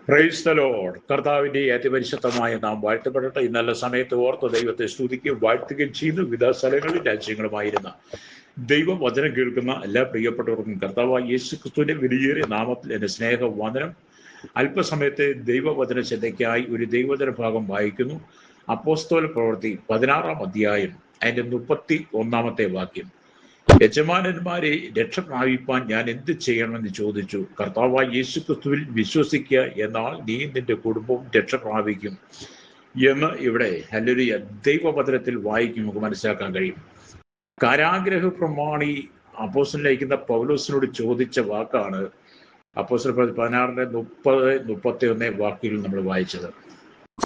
Praise the Lord. കർത്താവിന്റെ അതിപരിശുദ്ധമായ നാം വാഴ്ത്തപ്പെടട്ടെ. ഈ നല്ല സമയത്ത് ഓർത്ത് ദൈവത്തെ സ്തുതിക്കുകയും വാഴ്ത്തുകയും ചെയ്തു വിവിധ സ്ഥലങ്ങളിൽ രാജ്യങ്ങളുമായിരുന്ന ദൈവവചനം കേൾക്കുന്ന എല്ലാ പ്രിയപ്പെട്ടവർക്കും കർത്താവായ യേശു ക്രിസ്തുവിന്റെ വിലയേറിയ നാമത്തിൽ എന്റെ സ്നേഹവന്ദനം. അല്പസമയത്തെ ദൈവവചന ശ്രദ്ധയ്ക്കായി ഒരു ദൈവവചന ഭാഗം വായിക്കുന്നു. അപ്പോസ്തല പ്രവൃത്തി 16-ാം അധ്യായം അതിന്റെ 31-ാമത്തെ വാക്യം. യജമാനന്മാരെ രക്ഷ പ്രാപിപ്പാൻ ഞാൻ എന്ത് ചെയ്യണമെന്ന് ചോദിച്ചു. കർത്താവായ യേശു ക്രിസ്തുവിൽ വിശ്വസിക്കുക, എന്നാൽ നീ നിന്റെ കുടുംബവും രക്ഷ പ്രാപിക്കും എന്ന് ഇവിടെ ഹല്ലേലൂയ ദൈവവചനത്തിൽ വായിക്കും നമുക്ക് മനസ്സിലാക്കാൻ കഴിയും. കാരാഗ്രഹ പ്രമാണി അപ്പോസ്തലനായിരിക്കുന്ന പൗലോസിനോട് ചോദിച്ച വാക്കാണ് അപ്പോസ്തല 16-ന്റെ 30-31 വാക്കിൽ നമ്മൾ വായിച്ചത്.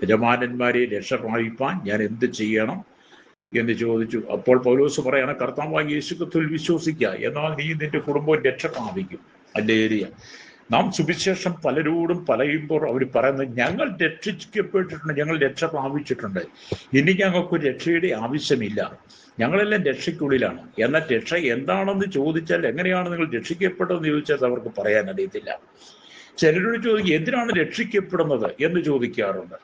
യജമാനന്മാരെ രക്ഷ പ്രാപിപ്പാൻ ഞാൻ എന്ത് ചെയ്യണം എന്ന് ചോദിച്ചു. അപ്പോൾ പൗലോസ് പറയാണ്, കർത്താവായ യേശു ക്രിസ്തുവിൽ വിശ്വസിക്കുക, എന്നാൽ നീ നിന്റെ കുടുംബവും രക്ഷ പ്രാപിക്കും. ഹല്ലേലൂയ. നാം സുവിശേഷം പലരോടും പറയുമ്പോൾ അവർ പറയുന്നത്, ഞങ്ങൾ രക്ഷിക്കപ്പെട്ടിട്ടുണ്ട്, ഞങ്ങൾ രക്ഷ പ്രാപിച്ചിട്ടുണ്ട്, ഇനി ഞങ്ങൾക്കൊരു രക്ഷയുടെ ആവശ്യമില്ല, ഞങ്ങളെല്ലാം രക്ഷയ്ക്കുള്ളിലാണ്. എന്നാൽ രക്ഷ എന്താണെന്ന് ചോദിച്ചാൽ, എങ്ങനെയാണ് നിങ്ങൾ രക്ഷിക്കപ്പെട്ടതെന്ന് ചോദിച്ചാൽ അവർക്ക് പറയാൻ അറിയത്തില്ല. ചിലരോട് ചോദിക്കും, എന്തിനാണ് രക്ഷിക്കപ്പെടുന്നത് എന്ന് ചോദിക്കാറുണ്ട്.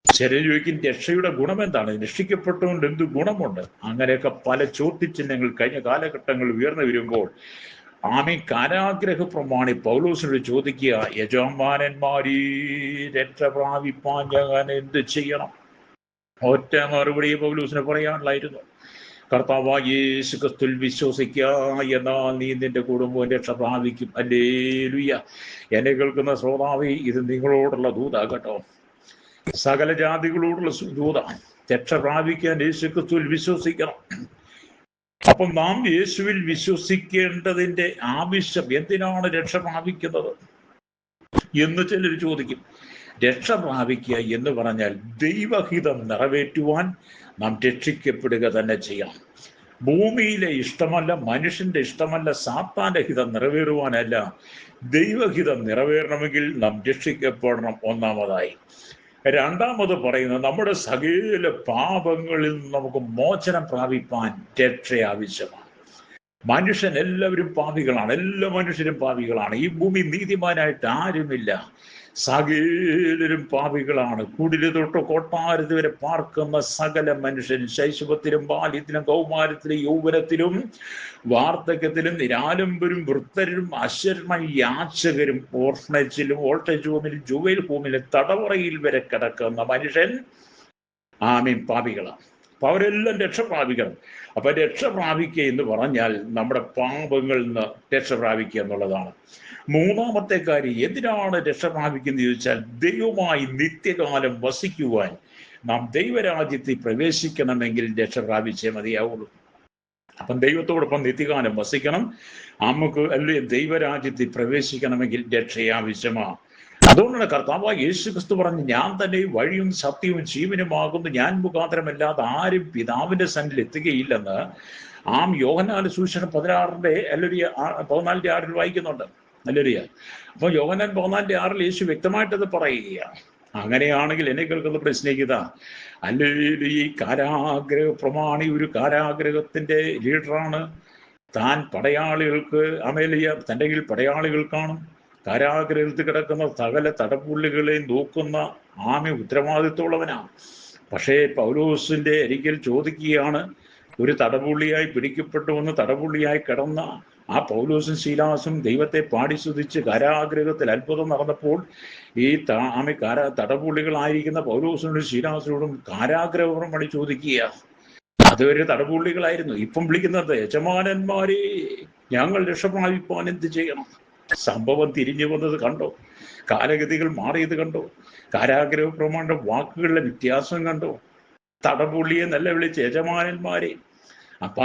ചിലർ ചോദിക്കും, രക്ഷയുടെ ഗുണം എന്താണ്, രക്ഷിക്കപ്പെട്ടുകൊണ്ട് എന്ത് ഗുണമുണ്ട്? അങ്ങനെയൊക്കെ പല ചോദ്യചിഹ്നങ്ങൾ കഴിഞ്ഞ കാലഘട്ടങ്ങളിൽ ഉയർന്നു വരുമ്പോൾ കാരാഗ്രഹ പ്രമാണി പൗലോസിനോട് ചോദിക്കുക, യജമാനന്മാരീ രക്ഷ പ്രാപിപ്പാൻ ഞാൻ എന്ത് ചെയ്യണം? ഒറ്റ മറുപടി പൗലോസിന് പറയാനുള്ളായിരുന്നു, കർത്താവായ യേശു ക്രിസ്തുവിൽ വിശ്വസിക്കുക, എന്നാൽ നീ നിന്റെ കുടുംബവും രക്ഷ പ്രാപിക്കും. ഹല്ലേലൂയ. എന്നെ കേൾക്കുന്ന ശ്രോതാവേ, ഇത് നിങ്ങളോടുള്ള ദൂതാകട്ടോ, സകല ജാതികളോടുള്ള ദൂത. രക്ഷ പ്രാപിക്കാൻ യേശു ക്രിസ്തുവിൽ വിശ്വസിക്കണം. അപ്പം നാം യേശുവിൽ വിശ്വസിക്കേണ്ടതിന്റെ ആവശ്യം എന്തിനാണ് രക്ഷ പ്രാപിക്കുന്നത് എന്ന് ചിലർ ചോദിക്കും. രക്ഷ പ്രാപിക്കുക എന്ന് പറഞ്ഞാൽ ദൈവഹിതം നിറവേറ്റുവാൻ നാം രക്ഷിക്കപ്പെടുക തന്നെ ചെയ്യണം. ഭൂമിയിലെ ഇഷ്ടമല്ല, മനുഷ്യന്റെ ഇഷ്ടമല്ല, സാത്താന്റെ ഹിതം നിറവേറുവാനല്ല, ദൈവഹിതം നിറവേറണമെങ്കിൽ നാം രക്ഷിക്കപ്പെടണം. ഒന്നാമതായി. രണ്ടാമത് പറയുന്നത്, നമ്മുടെ സകല പാപങ്ങളിൽ നിന്ന് നമുക്ക് മോചനം പ്രാപിപ്പാൻ രക്ഷ ആവശ്യമാണ്. മനുഷ്യൻ എല്ലാവരും പാപികളാണ്, എല്ലാ മനുഷ്യരും പാപികളാണ്. ഈ ഭൂമി നീതിമാനായിട്ട് ആരുമില്ല, സകലരും പാപികളാണ്. കുടില് തൊട്ട് കൊട്ടാരത്ത് വരെ പാർക്കുന്ന സകല മനുഷ്യൻ ശൈശവത്തിലും ബാല്യത്തിലും കൗമാരത്തിലും യൗവനത്തിലും വാർദ്ധക്യത്തിലും നിരാലംബരും വൃദ്ധരും അശരണ യാചകരും ഓർഫനേജിലും ഓൾട്ടേജ് ഹോമിലും ജുവൈൽ ഹോമിലും തടവറയിൽ വരെ കിടക്കുന്ന മനുഷ്യൻ പാപികളാണ്. അപ്പൊ അവരെല്ലാം രക്ഷ പ്രാപിക്കണം. അപ്പൊ രക്ഷ പ്രാപിക്കുക എന്ന് പറഞ്ഞാൽ നമ്മുടെ പാപങ്ങളിൽ നിന്ന് രക്ഷ പ്രാപിക്കുക എന്നുള്ളതാണ്. മൂന്നാമത്തെ കാര്യം, എന്തിനാണ് രക്ഷ പ്രാപിക്കുന്നത് ചോദിച്ചാൽ, ദൈവമായി നിത്യകാലം വസിക്കുവാൻ നാം ദൈവരാജ്യത്തിൽ പ്രവേശിക്കണമെങ്കിൽ രക്ഷ പ്രാപിച്ചേ മതിയാവുള്ളൂ. അപ്പം ദൈവത്തോടൊപ്പം നിത്യകാലം വസിക്കണം. നമുക്ക് അല്ലെ ദൈവരാജ്യത്തിൽ പ്രവേശിക്കണമെങ്കിൽ രക്ഷ ആവശ്യമാണ്. അതുകൊണ്ടാണ് കർത്താവായ യേശു ക്രിസ്തു പറഞ്ഞു, ഞാൻ തന്നെ വഴിയും സത്യവും ജീവനുമാകുന്നു, ഞാൻ മുഖാന്തരമല്ലാതെ ആരും പിതാവിന്റെ സന്നിധിയിൽ എത്തുകയില്ലെന്ന് യോഹന്നാൻ സുവിശേഷം 14:6 വായിക്കുന്നുണ്ട്. ഹല്ലേലൂയ. അപ്പൊ യോഹന്നാൻ 14:6 യേശു വ്യക്തമായിട്ടത് പറയുകയാണ്. അങ്ങനെയാണെങ്കിൽ എന്നെ കേൾക്കുന്ന സ്നേഹിത, ഹല്ലേലൂയ, ഈ കാരാഗ്രഹ പ്രമാണി ഒരു കാരാഗ്രഹത്തിന്റെ ലീഡറാണ്. താൻ പടയാളികൾക്ക് തൻ്റെ കീഴിൽ പടയാളികൾ കാണും. കാരാഗ്രഹത്തിൽ കിടക്കുന്ന സകല തടപ്പുള്ളികളെ നോക്കുന്ന ഉത്തരവാദിത്വമുള്ളവനാണ്. പക്ഷേ പൗലോസിന്റെ അരികിൽ ചോദിക്കുകയാണ്, ഒരു തടപുള്ളിയായി പിടിക്കപ്പെട്ടുവന്ന് തടപുള്ളിയായി കിടന്ന പൗലോസും ശീലാസും ദൈവത്തെ പാടി സ്തുതിച്ച് കാരാഗ്രഹത്തിൽ അത്ഭുതം നടന്നപ്പോൾ ഈ തടപുള്ളികളായിരിക്കുന്ന പൗലോസിനോടും ശീലാസിനോടും കാരാഗ്രഹം പണി ചോദിക്കുക. അതുവരെ തടപുള്ളികളായിരുന്നു, ഇപ്പം വിളിക്കുന്നത്, യജമാനന്മാരെ ഞങ്ങൾ രക്ഷ പ്രാപിപ്പാൻ എന്ത് ചെയ്യണം? സംഭവം തിരിഞ്ഞു വന്നത് കണ്ടോ? കാലഗതികൾ മാറിയത് കണ്ടോ? കാരാഗ്രഹ പ്രമാണ വാക്കുകളിലെ വ്യത്യാസം കണ്ടോ? തടപുള്ളിയെ നല്ല വിളിച്ച് യജമാനന്മാരെ.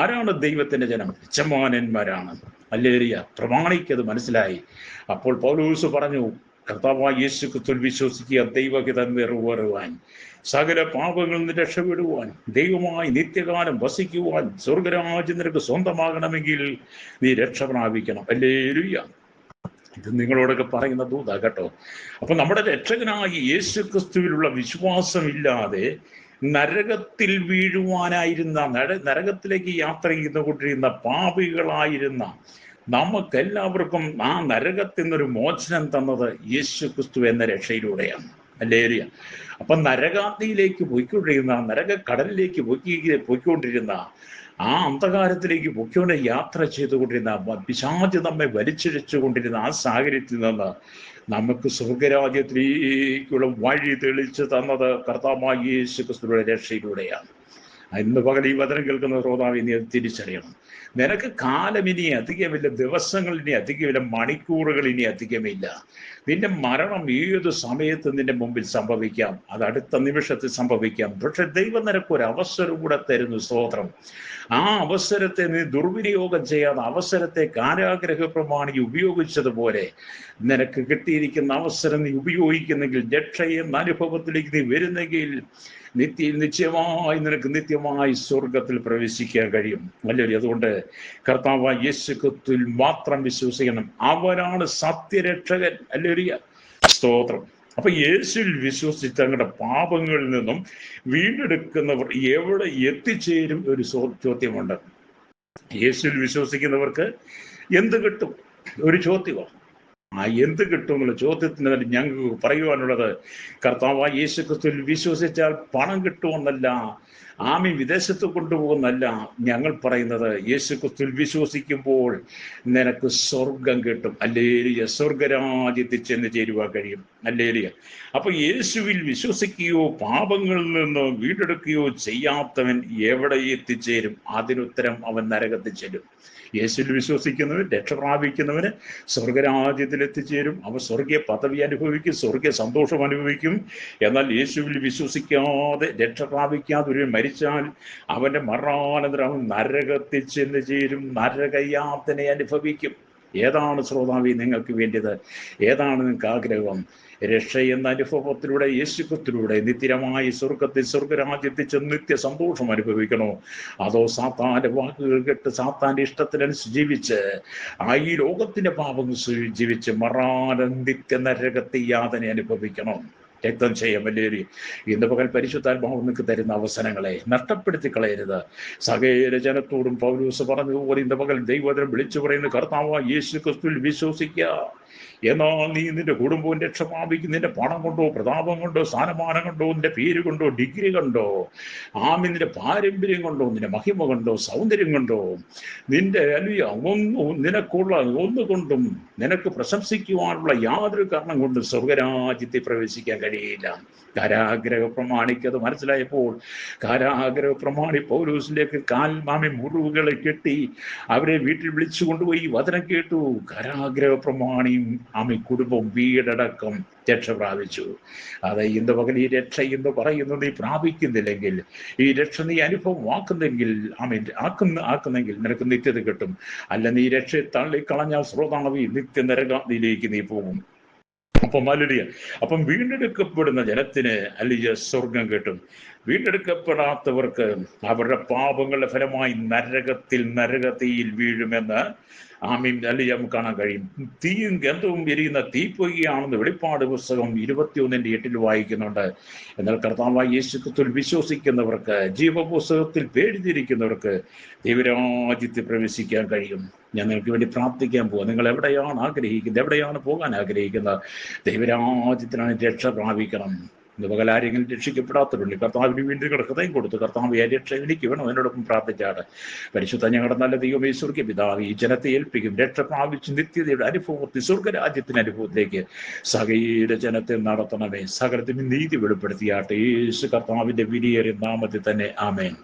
ആരാണ് ദൈവത്തിന്റെ ജനം? യജമാനന്മാരാണ്. ഹല്ലേലൂയ. പ്രമാണിക്കത് മനസ്സിലായി. അപ്പോൾ പൗലോസ് പറഞ്ഞു, കർത്താവായ യേശു ക്രിസ്തുവിൽ വിശ്വസിക്കുക, ദൈവഹിതം നിറവേറുവാൻ, സകല പാപങ്ങളിൽ നിന്ന് രക്ഷപ്പെടുവാൻ, ദൈവമായി നിത്യകാലം വസിക്കുവാൻ, സ്വർഗരാജ്യം നിനക്ക് സ്വന്തമാകണമെങ്കിൽ നീ രക്ഷ പ്രാപിക്കണം. ഹല്ലേലൂയ. ഇത് നിങ്ങളോടൊക്കെ പറയുന്ന ദൂതാ കേട്ടോ. അപ്പൊ നമ്മുടെ രക്ഷകനായ യേശു ക്രിസ്തുവിലുള്ള വിശ്വാസമില്ലാതെ നരകത്തിൽ വീഴുവാനായിരുന്ന, നരകത്തിലേക്ക് യാത്ര ചെയ്തുകൊണ്ടിരുന്ന പാപികളായിരുന്ന നമുക്കെല്ലാവർക്കും ആ നരകത്തിൽ നിന്നൊരു മോചനം തന്നത് യേശു ക്രിസ്തു എന്ന രക്ഷയിലൂടെയാണ്. ഹല്ലേലൂയ. അപ്പൊ നരകാഗ്നിയിലേക്ക് പോയിക്കൊണ്ടിരുന്ന, നരകക്കടലിലേക്ക് പോയിക്കൊണ്ടിരുന്ന, ആ അന്ധകാരത്തിലേക്ക് പൊയ്ക്കൊണ്ട് യാത്ര ചെയ്തുകൊണ്ടിരുന്ന, പിശാച് നമ്മെ വലിച്ചിഴച്ചു കൊണ്ടിരുന്ന ആ സാഹചര്യത്തിൽ നിന്ന് നമുക്ക് സ്വർഗരാജ്യത്തിലേക്കുള്ള വഴി തെളിച്ചു തന്നത് കർത്താവായ യേശു ക്രിസ്തുവിന്റെ രക്ഷയിലൂടെയാണ്. ഇന്ന് പകൽ ഈ വചനം കേൾക്കുന്ന ശ്രോതാവ് ഇനി അത് തിരിച്ചറിയണം. നിനക്ക് കാലം ഇനി അധികമില്ല, ദിവസങ്ങൾ ഇനി അധികമില്ല, മണിക്കൂറുകൾ ഇനി അധികമില്ല. നിന്റെ മരണം ഏത് സമയത്ത് നിന്റെ മുമ്പിൽ സംഭവിക്കാം, അത് അടുത്ത നിമിഷത്തിൽ സംഭവിക്കാം. പക്ഷെ ദൈവം നിനക്കൊരു അവസരം കൂടെ തരുന്നു. സ്തോത്രം. ആ അവസരത്തെ നീ ദുർവിനിയോഗം ചെയ്യാതെ അവസരത്തെ കാരാഗ്രഹ പ്രമാണി ഉപയോഗിച്ചതുപോലെ നിനക്ക് കിട്ടിയിരിക്കുന്ന അവസരം നീ ഉപയോഗിക്കുന്നെങ്കിൽ, രക്ഷയെന്ന അനുഭവത്തിലേക്ക് നീ വരുന്നെങ്കിൽ നിശ്ചയമായി നിനക്ക് നിത്യമായി സ്വർഗത്തിൽ പ്രവേശിക്കാൻ കഴിയും. അല്ലേ? അതുകൊണ്ട് കർത്താവായ യേശു ക്രിസ്തുവിൽ മാത്രം വിശ്വസിക്കണം. അവനാണ് സത്യരക്ഷകൻ. അല്ലേ? സ്തോത്രം. അപ്പൊ യേശുവിൽ വിശ്വസിച്ച് തങ്ങളുടെ പാപങ്ങളിൽ നിന്നും വീണ്ടെടുക്കുന്നവർ എവിടെ എത്തിച്ചേരും? ഒരു ചോദ്യമുണ്ട്. യേശുവിൽ വിശ്വസിക്കുന്നവർക്ക് എന്ത് കിട്ടും? ഒരു ചോദ്യമാണ്. ആ എന്ത് കിട്ടും എന്നുള്ള ചോദ്യത്തിന് ഞങ്ങൾക്ക് പറയുവാനുള്ളത്, കർത്താവായ യേശു ക്രിസ്തുവിൽ വിശ്വസിച്ചാൽ പണം കിട്ടുമെന്നല്ല, ആമി വിദേശത്ത് കൊണ്ടുപോകുന്നല്ല ഞങ്ങൾ പറയുന്നത്. യേശു ക്രിസ്തുവിൽ വിശ്വസിക്കുമ്പോൾ നിനക്ക് സ്വർഗം കിട്ടും. ഹല്ലേലൂയ. സ്വർഗരാജ്യത്തിൽ ചെന്ന് ചേരുവാൻ കഴിയും. ഹല്ലേലൂയ. അപ്പൊ യേശുവിൽ വിശ്വസിക്കുകയോ പാപങ്ങളിൽ നിന്ന് വീണ്ടെടുക്കുകയോ ചെയ്യാത്തവൻ എവിടെ എത്തിച്ചേരും? അതിനുത്തരം അവൻ നരകത്തിൽ ചെല്ലും. യേശുവിൽ വിശ്വസിക്കുന്നവൻ, രക്ഷ പ്രാപിക്കുന്നവന് സ്വർഗരാജ്യത്തിൽ എത്തിച്ചേരും. അവൻ സ്വർഗീയ പദവി അനുഭവിക്കും, സ്വർഗീയ സന്തോഷം അനുഭവിക്കും. എന്നാൽ യേശുവിൽ വിശ്വസിക്കാതെ രക്ഷ പ്രാപിക്കാതെ ഒരു മരിച്ചാൽ അവന്റെ മരണാനന്തരം അവൻ നരകത്തിൽ ചെന്ന് ചേരും, നരകയാതന അനുഭവിക്കും. ഏതാണ് ശ്രോതാവി നിങ്ങൾക്ക് വേണ്ടത്? ഏതാണ് നിങ്ങൾക്ക് ആഗ്രഹം? രക്ഷ എന്ന അനുഭവത്തിലൂടെ, യേശുക്രിസ്തുവിലൂടെ നിത്യമായി സ്വർഗത്തിൽ സ്വർഗരാജ്യത്തിൽ ചെന്ന് നിത്യ സന്തോഷം അനുഭവിക്കണോ? അതോ സാത്താന്റെ വാക്കുകൾ കേട്ട് സാത്താന്റെ ഇഷ്ടത്തിനനുസരിച്ച് ജീവിച്ച് ഈ ലോകത്തിന്റെ പാപങ്ങൾ ജീവിച്ച് നിത്യ നരകത്തെ യാതന അനുഭവിക്കണോ? രക്തം ചെയ്യാൻ വലിയൊരു ഇന്ന് പകൽ പരിശുദ്ധാത്മാവ് നിങ്ങൾക്ക് തരുന്ന അവസരങ്ങളെ നഷ്ടപ്പെടുത്തി കളയരുത്. സകല ജനത്തോടും പൗലോസ് പറഞ്ഞതുപോലെ ഇന്ന് പകൽ ദൈവവചനം വിളിച്ചു പറയുന്ന കർത്താവായ യേശു ക്രിസ്തുവിൽ വിശ്വസിക്കുക. എന്നാൽ നീ നിന്റെ കുടുംബവും രക്ഷ പ്രാപിക്കും. നിന്റെ പണം കൊണ്ടോ, പ്രതാപം കൊണ്ടോ, സ്ഥാനമാനം കൊണ്ടോ, നിന്റെ പേര് കൊണ്ടോ, ഡിഗ്രി കൊണ്ടോ, നിന്റെ പാരമ്പര്യം കൊണ്ടോ, നിന്റെ മഹിമ കൊണ്ടോ, സൗന്ദര്യം കൊണ്ടോ, നിന്റെ നിനക്കുള്ള ഒന്നുകൊണ്ടും നിനക്ക് പ്രശംസിക്കുവാനുള്ള യാതൊരു കാരണം കൊണ്ടും സ്വർഗരാജ്യത്തെ പ്രവേശിക്കാൻ കഴിയില്ല. കാരാഗ്രഹ പ്രമാണിക്ക് അത് മനസ്സിലായപ്പോൾ കാരാഗ്രഹ പ്രമാണി പൗലോസിലേക്ക് മുറിവുകളെ കെട്ടി അവരെ വീട്ടിൽ വിളിച്ചു കൊണ്ടുപോയി വചനം കേട്ടു. കാരാഗ്രഹ പ്രമാണിയും കുടുംബം വീടടക്കം രക്ഷ പ്രാപിച്ചു. അത് ഇന്ന് പകൽ ഈ രക്ഷ എന്ന് പറയുന്നത് നീ പ്രാപിക്കുന്നില്ലെങ്കിൽ, ഈ രക്ഷ നീ അനുഭവമാക്കുന്നെങ്കിൽ, ആക്കുന്നെങ്കിൽ നിനക്ക് നിത്യത കിട്ടും. അല്ല നീ രക്ഷ തള്ളിക്കളഞ്ഞാൽ ശ്രോതാവി നിത്യ നരകാഗ്നിയിലേക്ക് നീ പോകും. അപ്പം വീണ്ടെടുക്കപ്പെടുന്ന ജനത്തിന് അല്ലെങ്കിൽ സ്വർഗം കിട്ടും. വീണ്ടെടുക്കപ്പെടാത്തവർക്ക് അവരുടെ പാപങ്ങളുടെ ഫലമായി നരകത്തിൽ വീഴുമെന്ന് അല്ലെങ്കിൽ നമുക്ക് കാണാൻ കഴിയും. തീയും ഗന്ധവും എരിയുന്ന തീപ്പൊയ്കയാണെന്ന് വെളിപ്പാട് പുസ്തകം 21:8 വായിക്കുന്നുണ്ട്. എന്നാൽ കർത്താവായ യേശു ക്രിസ്തുവിൽ വിശ്വസിക്കുന്നവർക്ക്, ജീവപുസ്തകത്തിൽ പേടിച്ചിരിക്കുന്നവർക്ക് ദൈവരാജ്യത്തിൽ പ്രവേശിക്കാൻ കഴിയും. ഞാൻ നിങ്ങൾക്ക് വേണ്ടി പ്രാർത്ഥിക്കാൻ പോവാം. നിങ്ങൾ എവിടെയാണ് ആഗ്രഹിക്കുന്നത്, എവിടെയാണ് പോകാൻ ആഗ്രഹിക്കുന്നത്? ദൈവരാജ്യത്തിനാണ് രക്ഷ പ്രാപിക്കണം. ഇന്ന് പകൽ ആരെങ്കിലും രക്ഷിക്കപ്പെടാത്തവരുണ്ട്, കർത്താവിന് വേണ്ടി നിങ്ങളുടെ ഹൃദയം കൊടുത്ത് കർത്താവ് രക്ഷ എനിക്ക് വേണം എന്നോടൊപ്പം പ്രാർത്ഥിച്ചാണ്. പരിശുദ്ധ ഞങ്ങളുടെ നല്ല ദൈവമേ, സ്വർഗ്ഗ പിതാവേ, ഈ ജനത്തെ ഏൽപ്പിക്കും. രക്ഷ പ്രാപിച്ച് നിത്യതയുടെ അനുഭവത്തിൽ സ്വർഗരാജ്യത്തിന്റെ അനുഭവത്തിലേക്ക് സകല ജനത്തെ നടത്തണമേ. സകലത്തിന് നീതി വെളിപ്പെടുത്തിയാട്ടെ. യേശു കർത്താവിന്റെ വിലയേറിയ നാമത്തിൽ തന്നെ. ആമേൻ.